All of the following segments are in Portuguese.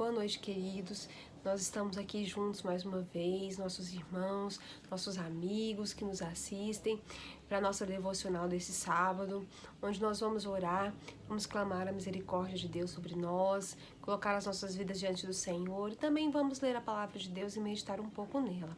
Boa noite, queridos. Nós estamos aqui juntos mais uma vez, nossos irmãos, nossos amigos que nos assistem, para a nossa devocional desse sábado, onde nós vamos orar, vamos clamar a misericórdia de Deus sobre nós, colocar as nossas vidas diante do Senhor e também vamos ler a palavra de Deus e meditar um pouco nela.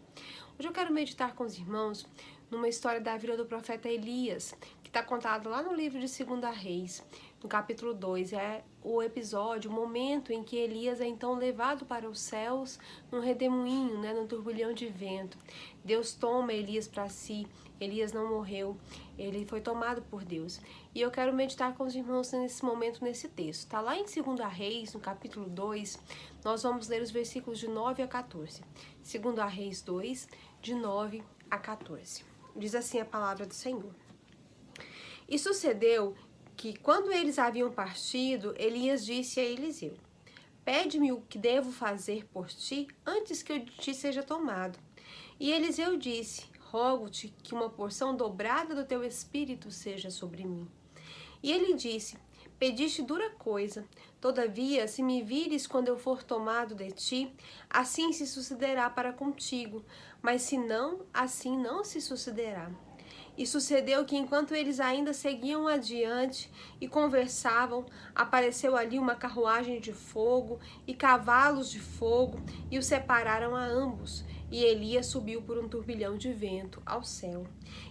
Hoje eu quero meditar com os irmãos numa história da vida do profeta Elias, que está contado lá no livro de 2 Reis, no capítulo 2. É o episódio, o momento em que Elias é então levado para os céus num redemoinho, num turbilhão de vento. Deus toma Elias para si. Elias não morreu, ele foi tomado por Deus. E eu quero meditar com os irmãos nesse momento, nesse texto. Está lá em 2 Reis, no capítulo 2, nós vamos ler os versículos de 9 a 14. 2 Reis 2, de 9 a 14. Diz assim a palavra do Senhor. E sucedeu que, quando eles haviam partido, Elias disse a Eliseu: Pede-me o que devo fazer por ti antes que eu de ti seja tomado. E Eliseu disse: Rogo-te que uma porção dobrada do teu espírito seja sobre mim. E ele disse: Pediste dura coisa, todavia, se me vires quando eu for tomado de ti, assim se sucederá para contigo, mas se não, assim não se sucederá. E sucedeu que, enquanto eles ainda seguiam adiante e conversavam, apareceu ali uma carruagem de fogo e cavalos de fogo, e os separaram a ambos. E Elias subiu por um turbilhão de vento ao céu.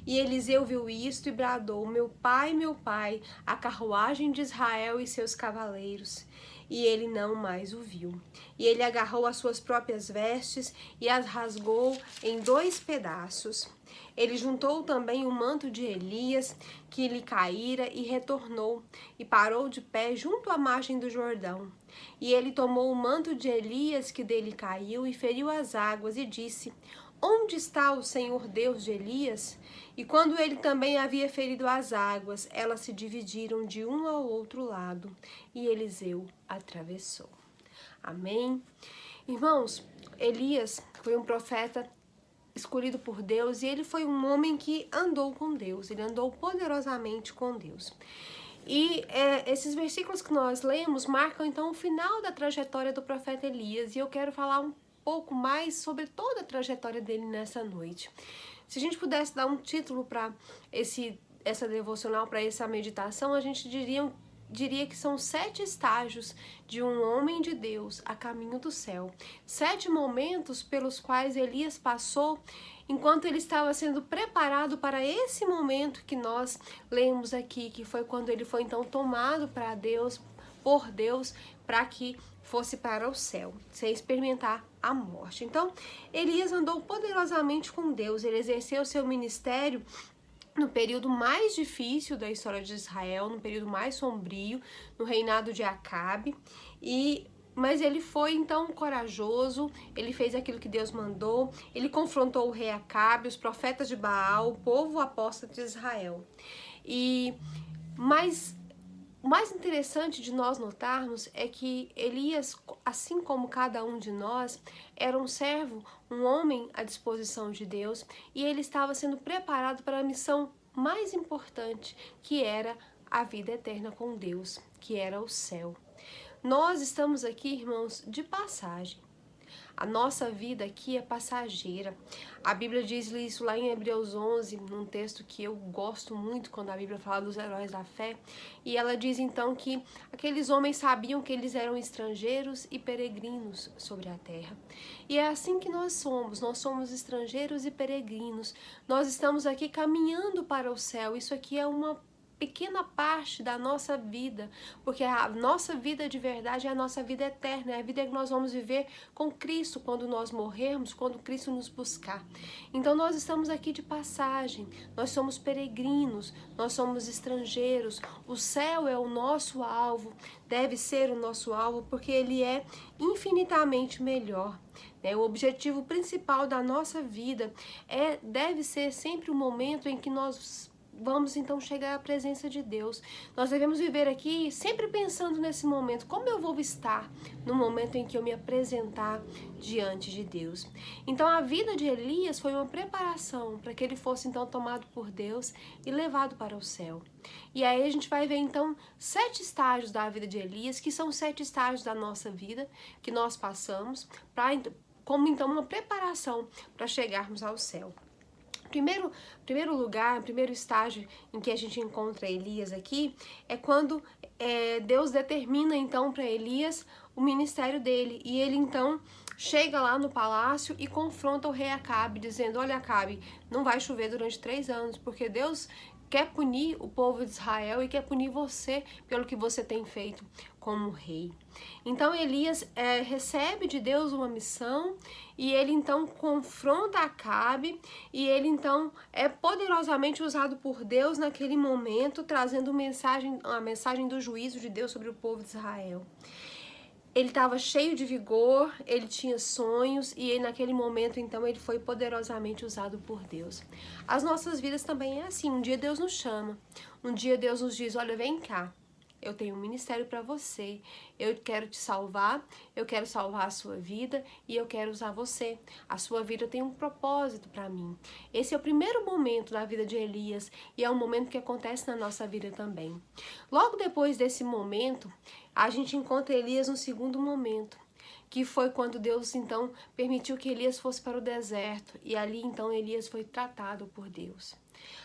E Eliseu viu isto e bradou: meu pai, a carruagem de Israel e seus cavaleiros. E ele não mais o viu. E ele agarrou as suas próprias vestes e as rasgou em 2 pedaços. Ele juntou também o manto de Elias, que lhe caíra, e retornou, e parou de pé junto à margem do Jordão. E ele tomou o manto de Elias, que dele caiu, e feriu as águas, e disse: Onde está o Senhor Deus de Elias? E quando ele também havia ferido as águas, elas se dividiram de um ao outro lado, e Eliseu atravessou. Amém? Irmãos, Elias foi um profeta escolhido por Deus, e ele foi um homem que andou com Deus, ele andou poderosamente com Deus. E esses versículos que nós lemos marcam então o final da trajetória do profeta Elias, e eu quero falar um pouco mais sobre toda a trajetória dele nessa noite. Se a gente pudesse dar um título para essa devocional, para essa meditação, a gente diria que são 7 estágios de um homem de Deus a caminho do céu. 7 momentos pelos quais Elias passou enquanto ele estava sendo preparado para esse momento que nós lemos aqui, que foi quando ele foi então tomado por Deus, para que fosse para o céu, sem experimentar a morte. Então, Elias andou poderosamente com Deus, ele exerceu seu ministério no período mais difícil da história de Israel, no período mais sombrio, no reinado de Acabe, mas ele foi então corajoso, ele fez aquilo que Deus mandou, ele confrontou o rei Acabe, os profetas de Baal, o povo apóstata de Israel. Mas o mais interessante de nós notarmos é que Elias, assim como cada um de nós, era um servo, um homem à disposição de Deus, e ele estava sendo preparado para a missão mais importante, que era a vida eterna com Deus, que era o céu. Nós estamos aqui, irmãos, de passagem. A nossa vida aqui é passageira. A Bíblia diz isso lá em Hebreus 11, num texto que eu gosto muito quando a Bíblia fala dos heróis da fé. E ela diz então que aqueles homens sabiam que eles eram estrangeiros e peregrinos sobre a terra. E é assim que nós somos estrangeiros e peregrinos. Nós estamos aqui caminhando para o céu. Isso aqui é uma pequena parte da nossa vida, porque a nossa vida de verdade é a nossa vida eterna, é a vida que nós vamos viver com Cristo quando nós morrermos, quando Cristo nos buscar. Então nós estamos aqui de passagem, nós somos peregrinos, nós somos estrangeiros, o céu é o nosso alvo, deve ser o nosso alvo, porque ele é infinitamente melhor. O objetivo principal da nossa vida deve ser sempre o momento em que nós vamos então chegar à presença de Deus. Nós devemos viver aqui sempre pensando nesse momento, como eu vou estar no momento em que eu me apresentar diante de Deus. Então a vida de Elias foi uma preparação para que ele fosse então tomado por Deus e levado para o céu. E aí a gente vai ver então 7 estágios da vida de Elias, que são 7 estágios da nossa vida que nós passamos como então uma preparação para chegarmos ao céu. Primeiro lugar, primeiro estágio em que a gente encontra Elias aqui é quando Deus determina então para Elias o ministério dele, e ele então chega lá no palácio e confronta o rei Acabe, dizendo: olha, Acabe, não vai chover durante 3 anos, porque Deus quer punir o povo de Israel e quer punir você pelo que você tem feito como rei. Então Elias recebe de Deus uma missão, e ele então confronta Acabe, e ele então é poderosamente usado por Deus naquele momento, trazendo a mensagem do juízo de Deus sobre o povo de Israel. Ele estava cheio de vigor, ele tinha sonhos, e naquele momento, então, ele foi poderosamente usado por Deus. As nossas vidas também é assim. Um dia Deus nos chama, um dia Deus nos diz: olha, vem cá, eu tenho um ministério para você, eu quero te salvar, eu quero salvar a sua vida e eu quero usar você. A sua vida tem um propósito para mim. Esse é o primeiro momento da vida de Elias, e é um momento que acontece na nossa vida também. Logo depois desse momento, a gente encontra Elias no segundo momento, que foi quando Deus então permitiu que Elias fosse para o deserto, e ali então Elias foi tratado por Deus.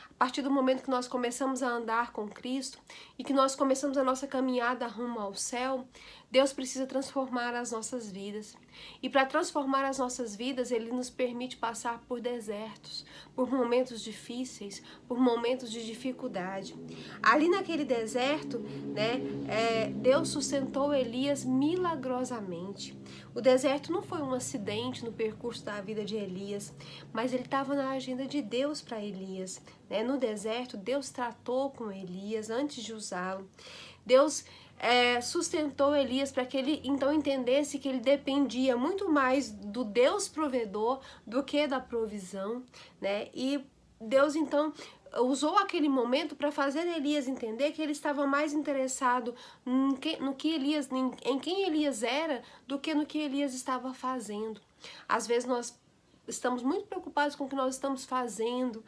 A partir do momento que nós começamos a andar com Cristo e que nós começamos a nossa caminhada rumo ao céu, Deus precisa transformar as nossas vidas. E para transformar as nossas vidas, Ele nos permite passar por desertos, por momentos difíceis, por momentos de dificuldade. Ali naquele deserto, Deus sustentou Elias milagrosamente. O deserto não foi um acidente no percurso da vida de Elias, mas ele estava na agenda de Deus para Elias. No deserto, Deus tratou com Elias antes de usá-lo. Deus sustentou Elias para que ele então entendesse que ele dependia muito mais do Deus provedor do que da provisão, E Deus então usou aquele momento para fazer Elias entender que ele estava mais interessado em quem Elias era do que no que Elias estava fazendo. Às vezes nós estamos muito preocupados com o que nós estamos fazendo,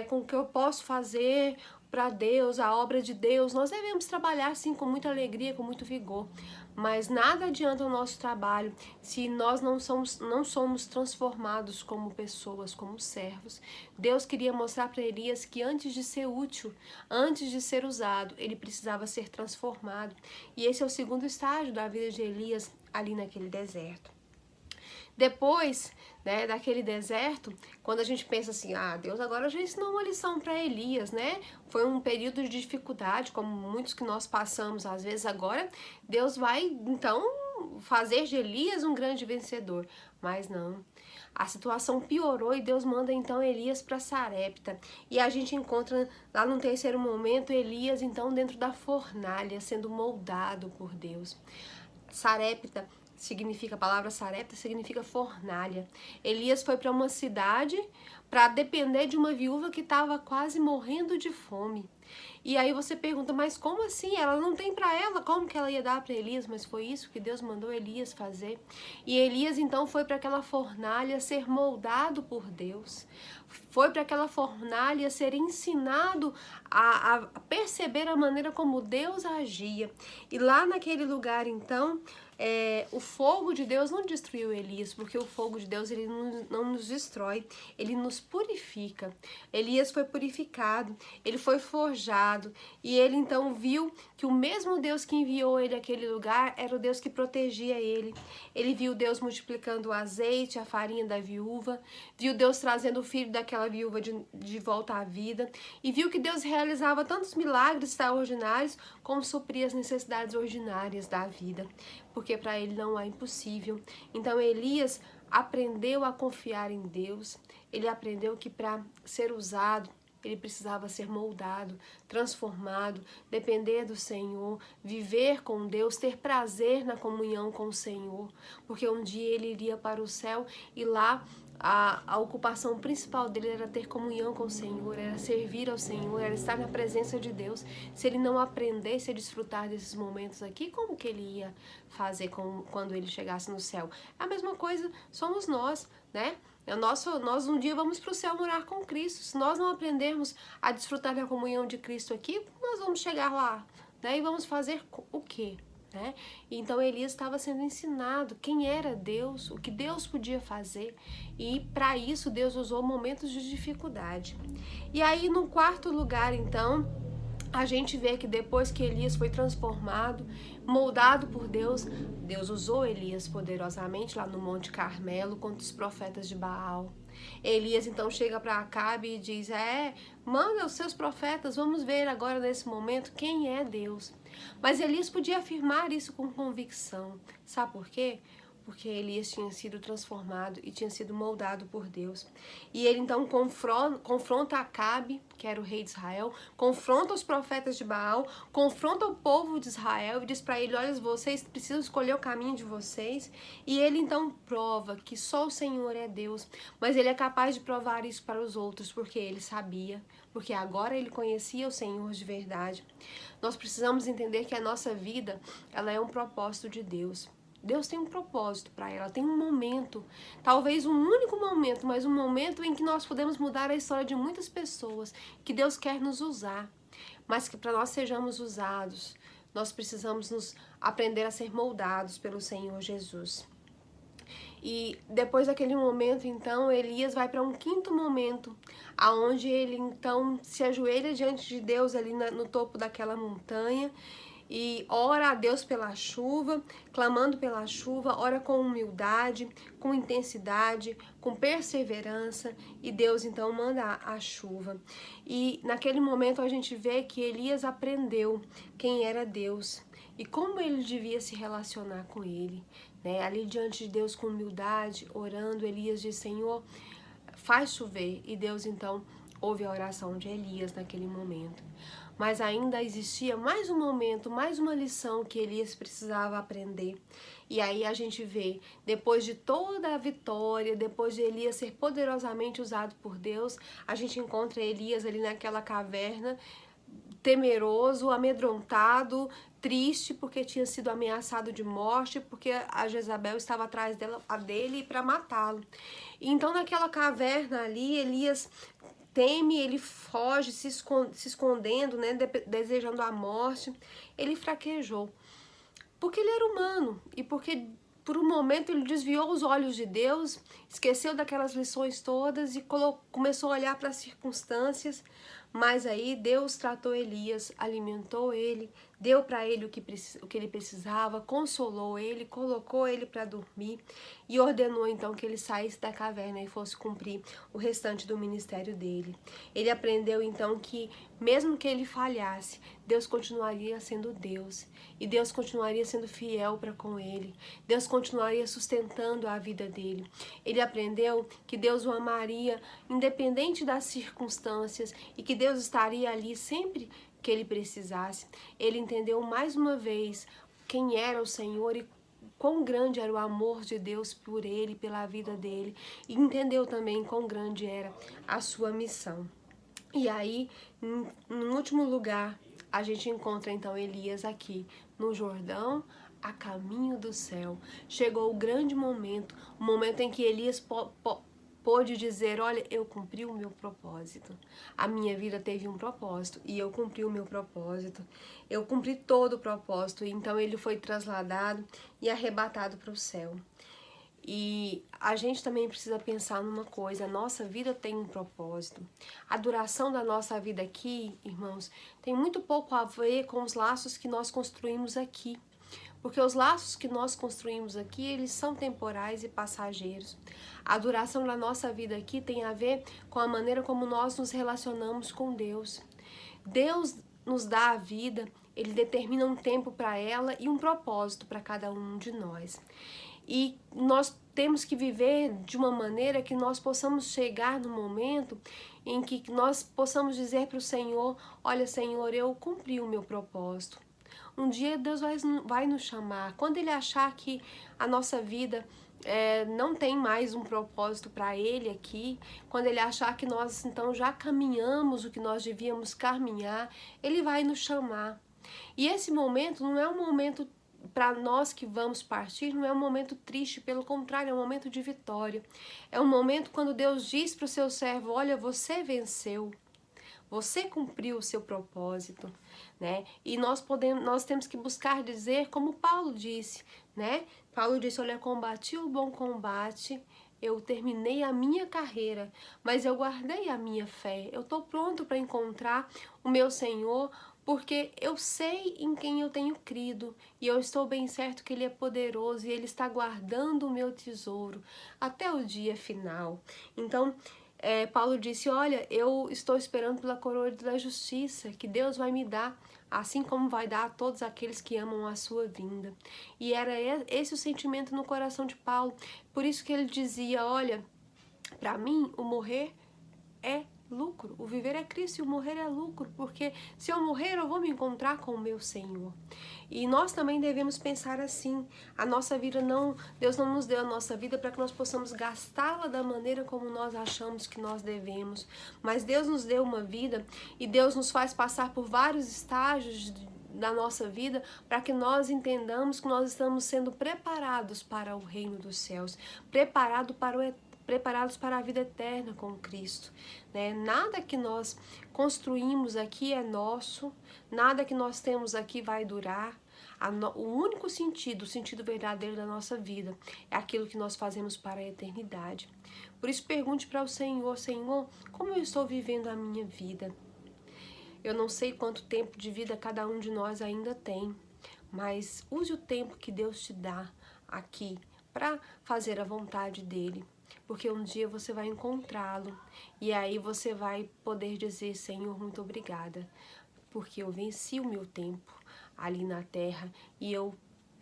com o que eu posso fazer para Deus, a obra de Deus. Nós devemos trabalhar sim com muita alegria, com muito vigor, mas nada adianta o nosso trabalho se nós não somos transformados como pessoas, como servos. Deus queria mostrar para Elias que antes de ser útil, antes de ser usado, ele precisava ser transformado. E esse é o segundo estágio da vida de Elias ali naquele deserto. Depois, daquele deserto, quando a gente pensa assim, Deus agora já ensinou uma lição para Elias, Foi um período de dificuldade, como muitos que nós passamos às vezes agora, Deus vai, então, fazer de Elias um grande vencedor. Mas não, a situação piorou e Deus manda então Elias para Sarepta. E a gente encontra lá no terceiro momento Elias então dentro da fornalha, sendo moldado por Deus. Sarepta a palavra Sarepta significa fornalha. Elias foi para uma cidade para depender de uma viúva que estava quase morrendo de fome. E aí você pergunta, mas como assim? Ela não tem para ela, como que ela ia dar para Elias? Mas foi isso que Deus mandou Elias fazer. E Elias então foi para aquela fornalha ser moldado por Deus. Foi para aquela fornalha ser ensinado a perceber a maneira como Deus agia. E lá naquele lugar então, o fogo de Deus não destruiu Elias, porque o fogo de Deus ele não nos destrói, ele nos purifica. Elias foi purificado, ele foi forjado, e ele então viu que o mesmo Deus que enviou ele àquele lugar era o Deus que protegia ele. Ele viu Deus multiplicando o azeite, a farinha da viúva, viu Deus trazendo o filho daquela viúva de volta à vida, e viu que Deus realizava tantos milagres extraordinários como supria as necessidades ordinárias da vida, porque para ele não há impossível. Então Elias aprendeu a confiar em Deus, ele aprendeu que para ser usado, ele precisava ser moldado, transformado, depender do Senhor, viver com Deus, ter prazer na comunhão com o Senhor, porque um dia ele iria para o céu e lá a ocupação principal dele era ter comunhão com o Senhor, era servir ao Senhor, era estar na presença de Deus. Se ele não aprendesse a desfrutar desses momentos aqui, como que ele ia fazer quando ele chegasse no céu? A mesma coisa somos nós, né? Nós um dia vamos para o céu morar com Cristo. Se nós não aprendermos a desfrutar da comunhão de Cristo aqui, nós vamos chegar lá, né? E vamos fazer o quê? Né? Então Elias estava sendo ensinado quem era Deus, o que Deus podia fazer, e para isso Deus usou momentos de dificuldade. E aí no quarto lugar, então, a gente vê que depois que Elias foi transformado, moldado por Deus, Deus usou Elias poderosamente lá no Monte Carmelo contra os profetas de Baal. Elias então chega para Acabe e diz: manda os seus profetas, vamos ver agora nesse momento quem é Deus. Mas Elias podia afirmar isso com convicção. Sabe por quê? Porque Elias tinha sido transformado e tinha sido moldado por Deus. E ele então confronta Acabe, que era o rei de Israel, confronta os profetas de Baal, confronta o povo de Israel e diz para ele: olha, vocês precisam escolher o caminho de vocês. E ele então prova que só o Senhor é Deus, mas ele é capaz de provar isso para os outros, porque ele sabia, porque agora ele conhecia o Senhor de verdade. Nós precisamos entender que a nossa vida, ela é um propósito de Deus. Deus tem um propósito para ela, tem um momento, talvez um único momento, mas um momento em que nós podemos mudar a história de muitas pessoas, que Deus quer nos usar, mas que para nós sejamos usados, nós precisamos nos aprender a ser moldados pelo Senhor Jesus. E depois daquele momento, então, Elias vai para um quinto momento, aonde ele então se ajoelha diante de Deus ali no topo daquela montanha, e ora a Deus pela chuva, clamando pela chuva, ora com humildade, com intensidade, com perseverança, e Deus então manda a chuva. E naquele momento a gente vê que Elias aprendeu quem era Deus e como ele devia se relacionar com ele, né? Ali diante de Deus com humildade, orando, Elias diz: Senhor, faz chover. E Deus então ouve a oração de Elias naquele momento. Mas ainda existia mais um momento, mais uma lição que Elias precisava aprender. E aí a gente vê, depois de toda a vitória, depois de Elias ser poderosamente usado por Deus, a gente encontra Elias ali naquela caverna, temeroso, amedrontado, triste porque tinha sido ameaçado de morte, porque a Jezabel estava atrás dele para matá-lo. Então naquela caverna ali, Elias teme, ele foge, se escondendo, né, desejando a morte. Ele fraquejou, porque ele era humano e porque por um momento ele desviou os olhos de Deus, esqueceu daquelas lições todas e começou a olhar para as circunstâncias. Mas aí Deus tratou Elias, alimentou ele, deu para ele o que ele precisava, consolou ele, colocou ele para dormir e ordenou então que ele saísse da caverna e fosse cumprir o restante do ministério dele. Ele aprendeu então que mesmo que ele falhasse, Deus continuaria sendo Deus e Deus continuaria sendo fiel para com ele. Deus continuaria sustentando a vida dele. Ele aprendeu que Deus o amaria independente das circunstâncias e que Deus estaria ali sempre que ele precisasse. Ele entendeu mais uma vez quem era o Senhor e quão grande era o amor de Deus por ele, pela vida dele, e entendeu também quão grande era a sua missão. E aí, no último lugar, a gente encontra então Elias aqui no Jordão, a caminho do céu. Chegou o grande momento, o momento em que Elias pôde dizer: olha, eu cumpri o meu propósito. A minha vida teve um propósito e eu cumpri o meu propósito. Eu cumpri todo o propósito. E então ele foi trasladado e arrebatado para o céu. E a gente também precisa pensar numa coisa: a nossa vida tem um propósito. A duração da nossa vida aqui, irmãos, tem muito pouco a ver com os laços que nós construímos aqui. Porque os laços que nós construímos aqui, eles são temporais e passageiros. A duração da nossa vida aqui tem a ver com a maneira como nós nos relacionamos com Deus. Deus nos dá a vida, Ele determina um tempo para ela e um propósito para cada um de nós. E nós temos que viver de uma maneira que nós possamos chegar no momento em que nós possamos dizer para o Senhor: olha, Senhor, eu cumpri o meu propósito. Um dia Deus vai nos chamar. Quando Ele achar que a nossa vida não tem mais um propósito para ele aqui, quando ele achar que nós então já caminhamos o que nós devíamos caminhar, ele vai nos chamar. E esse momento não é um momento para nós que vamos partir, não é um momento triste, pelo contrário, é um momento de vitória. É um momento quando Deus diz para o seu servo: olha, você venceu. Você cumpriu o seu propósito, né? E nós temos que buscar dizer como Paulo disse, né? Paulo disse: olha, combati o bom combate, eu terminei a minha carreira, mas eu guardei a minha fé. Eu estou pronto para encontrar o meu Senhor, porque eu sei em quem eu tenho crido e eu estou bem certo que Ele é poderoso e Ele está guardando o meu tesouro até o dia final. Então, Paulo disse: olha, eu estou esperando pela coroa da justiça que Deus vai me dar, assim como vai dar a todos aqueles que amam a sua vinda. E era esse o sentimento no coração de Paulo. Por isso que ele dizia: olha, para mim o morrer é lucro, o viver é Cristo e o morrer é lucro, porque se eu morrer eu vou me encontrar com o meu Senhor. E nós também devemos pensar assim: a nossa vida Deus não nos deu a nossa vida para que nós possamos gastá-la da maneira como nós achamos que nós devemos, mas Deus nos deu uma vida e Deus nos faz passar por vários estágios da nossa vida para que nós entendamos que nós estamos sendo preparados para o reino dos céus, preparados para a vida eterna com Cristo, né? Nada que nós construímos aqui é nosso, nada que nós temos aqui vai durar. O único sentido, o sentido verdadeiro da nossa vida é aquilo que nós fazemos para a eternidade. Por isso, pergunte para o Senhor: Senhor, como eu estou vivendo a minha vida? Eu não sei quanto tempo de vida cada um de nós ainda tem, mas use o tempo que Deus te dá aqui para fazer a vontade dele, porque um dia você vai encontrá-lo e aí você vai poder dizer: Senhor, muito obrigada, porque eu venci o meu tempo ali na terra e eu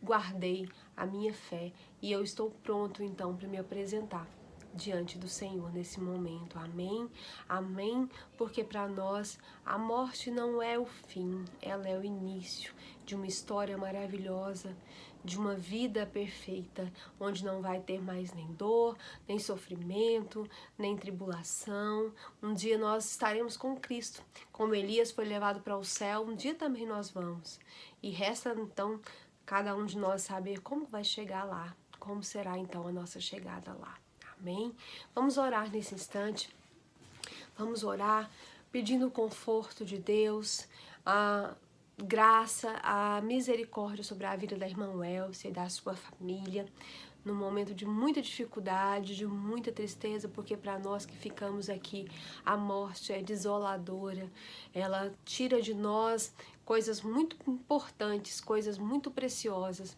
guardei a minha fé e eu estou pronto então para me apresentar diante do Senhor nesse momento. Amém? Amém? Porque para nós a morte não é o fim, ela é o início de uma história maravilhosa, de uma vida perfeita, onde não vai ter mais nem dor, nem sofrimento, nem tribulação. Um dia nós estaremos com Cristo. Como Elias foi levado para o céu, um dia também nós vamos. E resta então cada um de nós saber como vai chegar lá, como será então a nossa chegada lá. Amém? Vamos orar nesse instante. Vamos orar pedindo o conforto de Deus, a graça, a misericórdia sobre a vida da irmã Welcia e da sua família, num momento de muita dificuldade, de muita tristeza, porque para nós que ficamos aqui, a morte é desoladora, ela tira de nós coisas muito importantes, coisas muito preciosas,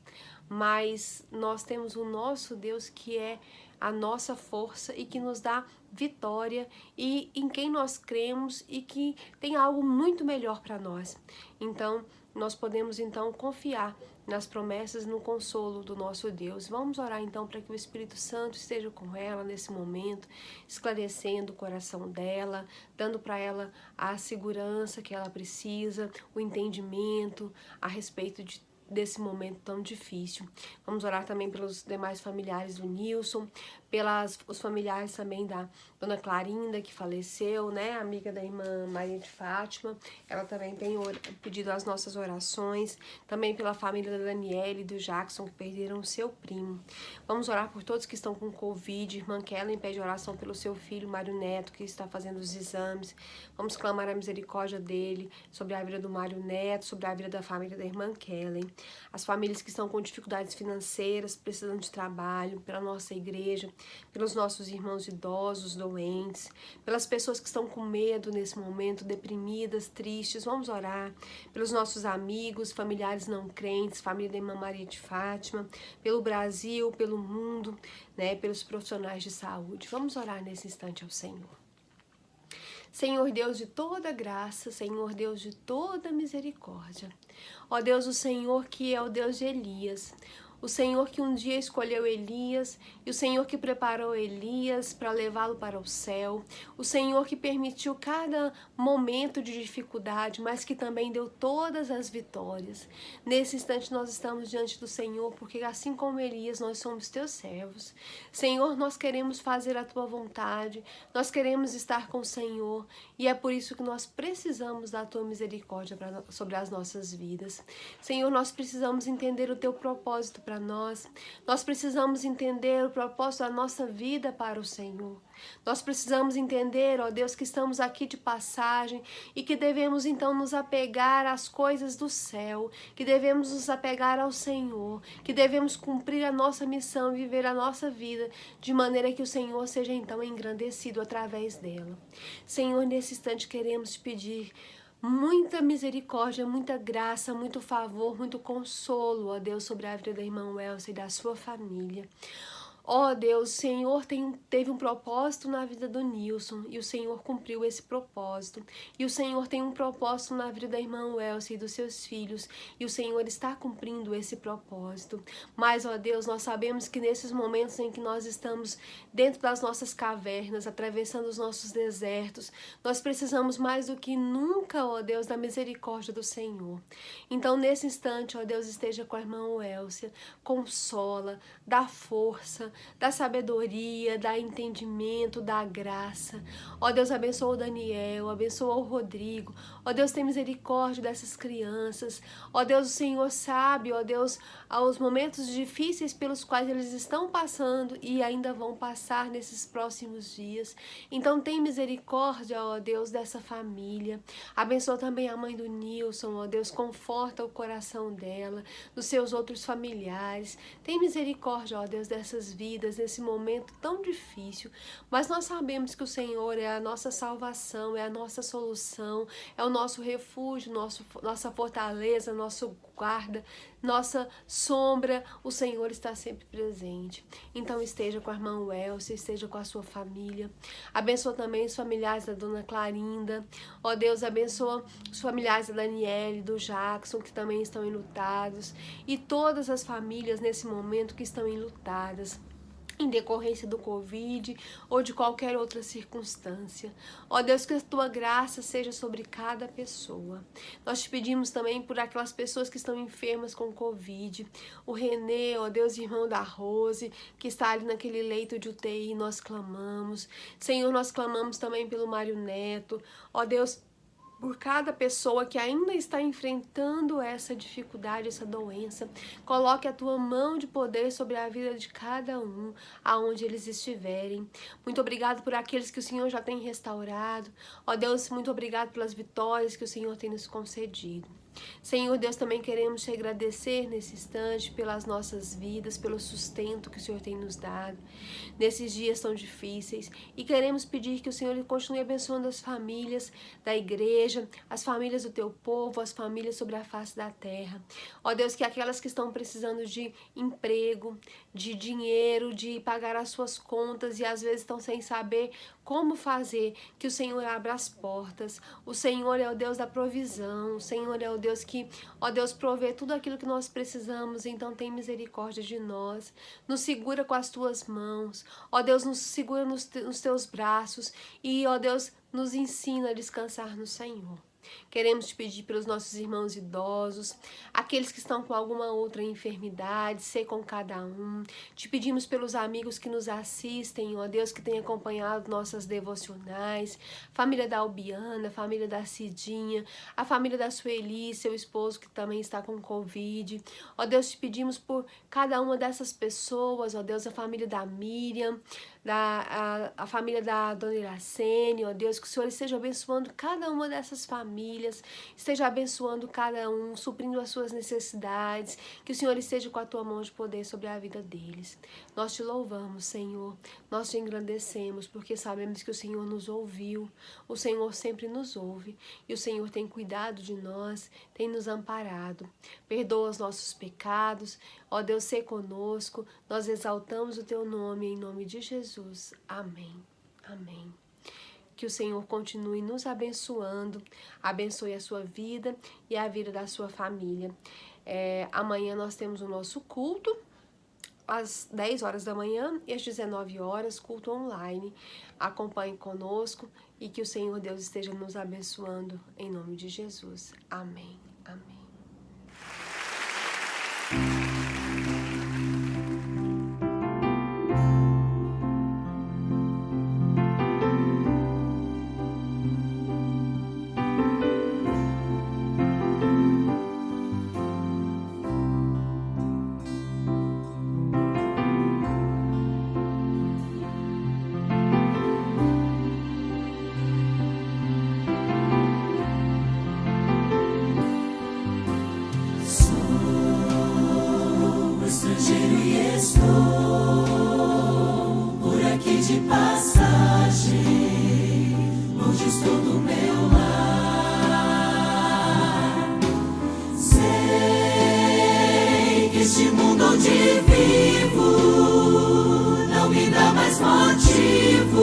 mas nós temos o nosso Deus que é a nossa força e que nos dá vitória e em quem nós cremos e que tem algo muito melhor para nós. Então, nós podemos então confiar nas promessas e no consolo do nosso Deus. Vamos orar então para que o Espírito Santo esteja com ela nesse momento, esclarecendo o coração dela, dando para ela a segurança que ela precisa, o entendimento a respeito desse momento tão difícil. Vamos orar também pelos demais familiares do Nilson, os familiares também da Dona Clarinda, que faleceu, né, amiga da irmã Maria de Fátima. Ela também tem pedido as nossas orações, também pela família da Daniela e do Jackson, que perderam o seu primo. Vamos orar por todos que estão com Covid. Irmã Kellen pede oração pelo seu filho Mário Neto, que está fazendo os exames. Vamos clamar a misericórdia dele, sobre a vida do Mário Neto, sobre a vida da família da irmã Kellen. As famílias que estão com dificuldades financeiras, precisando de trabalho, pela nossa igreja, pelos nossos irmãos idosos, doentes, pelas pessoas que estão com medo nesse momento, deprimidas, tristes. Vamos orar pelos nossos amigos, familiares não crentes, família da irmã Maria de Fátima, pelo Brasil, pelo mundo, né, pelos profissionais de saúde. Vamos orar nesse instante ao Senhor. Senhor Deus de toda graça, Senhor Deus de toda misericórdia. Ó Deus, o Senhor que é o Deus de Elias, O Senhor que um dia escolheu Elias, e o Senhor que preparou Elias para levá-lo para o céu. O Senhor que permitiu cada momento de dificuldade, mas que também deu todas as vitórias. Nesse instante nós estamos diante do Senhor, porque assim como Elias, nós somos teus servos. Senhor, nós queremos fazer a tua vontade, nós queremos estar com o Senhor, e é por isso que nós precisamos da tua misericórdia sobre as nossas vidas. Senhor, nós precisamos entender o teu propósito para nós, nós precisamos entender o propósito da nossa vida para o Senhor. Nós precisamos entender, ó Deus, que estamos aqui de passagem e que devemos então nos apegar às coisas do céu, que devemos nos apegar ao Senhor, que devemos cumprir a nossa missão e viver a nossa vida de maneira que o Senhor seja então engrandecido através dela. Senhor, nesse instante queremos te pedir muita misericórdia, muita graça, muito favor, muito consolo, ó Deus, sobre a vida da irmã Elsa e da sua família. Ó Deus, o Senhor teve um propósito na vida do Nilson e o Senhor cumpriu esse propósito. E o Senhor tem um propósito na vida da irmã Elsa e dos seus filhos e o Senhor está cumprindo esse propósito. Mas, ó Deus, nós sabemos que nesses momentos em que nós estamos dentro das nossas cavernas, atravessando os nossos desertos, nós precisamos mais do que nunca, ó Deus, da misericórdia do Senhor. Então, nesse instante, ó Deus, esteja com a irmã Elsa, consola, dá força, da sabedoria, da entendimento, da graça. Ó Deus, abençoa o Daniel, abençoa o Rodrigo. Ó Deus, tem misericórdia dessas crianças. Ó Deus, o Senhor sabe, ó Deus, aos momentos difíceis pelos quais eles estão passando e ainda vão passar nesses próximos dias. Então tem misericórdia, ó Deus, dessa família. Abençoa também a mãe do Nilson, ó Deus, conforta o coração dela, dos seus outros familiares. Tem misericórdia, ó Deus, dessas vidas, nesse momento tão difícil, mas nós sabemos que o Senhor é a nossa salvação, é a nossa solução, é o nosso refúgio, nossa fortaleza, nosso guarda, nossa sombra. O Senhor está sempre presente. Então esteja com a irmã Elsa, esteja com a sua família. Abençoa também os familiares da dona Clarinda. Ó Deus, abençoa os familiares da Daniele, do Jackson, que também estão enlutados, e todas as famílias nesse momento que estão enlutadas em decorrência do Covid ou de qualquer outra circunstância. Ó Deus, que a tua graça seja sobre cada pessoa. Nós te pedimos também por aquelas pessoas que estão enfermas com Covid. O Renê, ó Deus, irmão da Rose, que está ali naquele leito de UTI, nós clamamos. Senhor, nós clamamos também pelo Mário Neto. Ó Deus, por cada pessoa que ainda está enfrentando essa dificuldade, essa doença, coloque a tua mão de poder sobre a vida de cada um, aonde eles estiverem. Muito obrigado por aqueles que o Senhor já tem restaurado. Ó Deus, muito obrigado pelas vitórias que o Senhor tem nos concedido. Senhor Deus, também queremos te agradecer nesse instante pelas nossas vidas, pelo sustento que o Senhor tem nos dado nesses dias tão difíceis, e queremos pedir que o Senhor continue abençoando as famílias da igreja, as famílias do teu povo, as famílias sobre a face da terra. Ó Deus, que aquelas que estão precisando de emprego, de dinheiro, de pagar as suas contas e às vezes estão sem saber como fazer, que o Senhor abra as portas. O Senhor é o Deus da provisão, o Senhor é o Deus que, ó Deus, provê tudo aquilo que nós precisamos. Então tem misericórdia de nós, nos segura com as tuas mãos, ó Deus, nos segura nos teus braços e, ó Deus, nos ensina a descansar no Senhor. Queremos te pedir pelos nossos irmãos idosos, aqueles que estão com alguma outra enfermidade, sei com cada um. Te pedimos pelos amigos que nos assistem, ó Deus, que tem acompanhado nossas devocionais, família da Albiana, família da Cidinha, a família da Sueli, seu esposo que também está com Covid. Ó Deus, te pedimos por cada uma dessas pessoas, ó Deus, a família da Miriam, a família da Dona Iracene, ó Deus, que o Senhor esteja abençoando cada uma dessas famílias, esteja abençoando cada um, suprindo as suas necessidades, que o Senhor esteja com a tua mão de poder sobre a vida deles. Nós te louvamos, Senhor, nós te engrandecemos, porque sabemos que o Senhor nos ouviu, o Senhor sempre nos ouve, e o Senhor tem cuidado de nós, tem nos amparado. Perdoa os nossos pecados, ó Deus, sê conosco, nós exaltamos o teu nome, em nome de Jesus. Amém. Amém. Que o Senhor continue nos abençoando, abençoe a sua vida e a vida da sua família. Amanhã nós temos o nosso culto, às 10 horas da manhã e às 19 horas, culto online. Acompanhe conosco e que o Senhor Deus esteja nos abençoando em nome de Jesus. Amém. Amém. De passagem, longe estou do meu lar. Sei que este mundo onde vivo não me dá mais motivo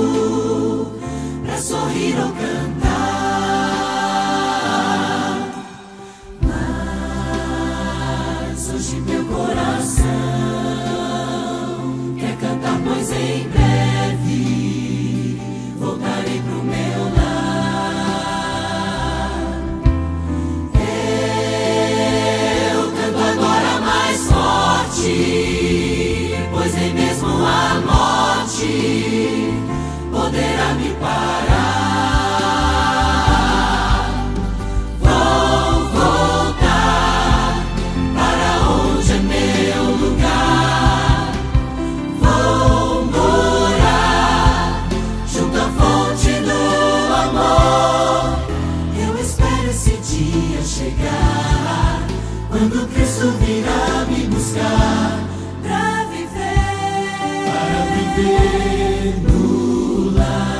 pra sorrir ou cantar. Mas hoje meu coração quer cantar, pois em breve voltarei pro meu lar. Eu canto agora mais forte, pois nem mesmo a morte poderá me parar. Vou voltar para onde é meu lugar. Vou morar junto à fonte do amor. Eu espero esse dia chegar, quando Cristo virá me buscar para viver no lar.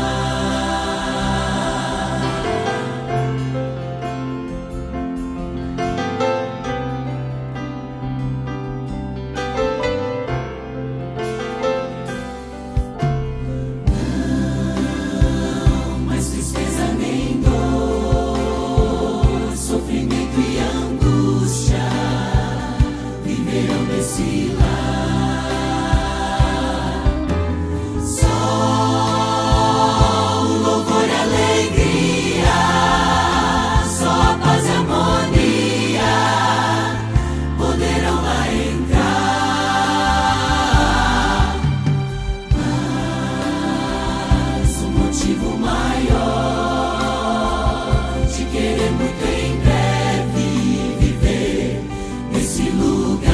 Não mais tristeza nem dor, sofrimento e angústia viverão nesse lar. Só o louvor e alegria, só a paz e harmonia poderão lá entrar. Mas um motivo maior de querer muito em breve viver nesse lugar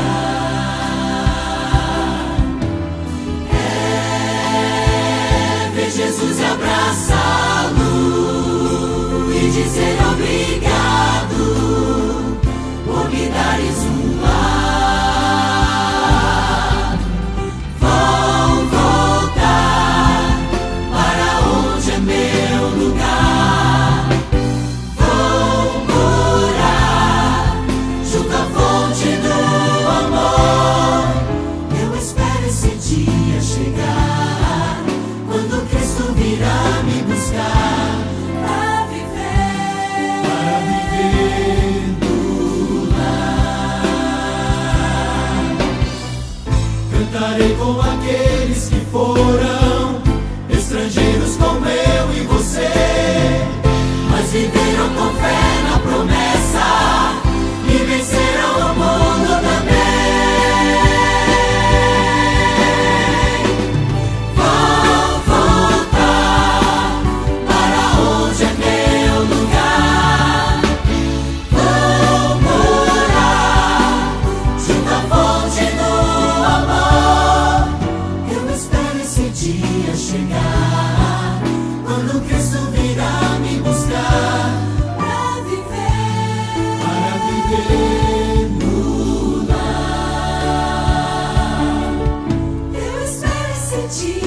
é ver Jesus e abraçá-lo e dizer obrigado por me dares um lar. Vou voltar para onde é meu lugar. Vou morar junto à fonte do amor. Eu espero esse dia chegar, quando Cristo virá me buscar para viver no lar. Cantarei com aqueles que foram estrangeiros como eu e você, mas viveram com fé na promessa e venceram o mundo também. Vou voltar para onde é meu lugar. Vou morar junto à fonte do amor. Eu espero esse dia chegar, quando Cristo virá me buscar para viver no lar. Eu espero esse dia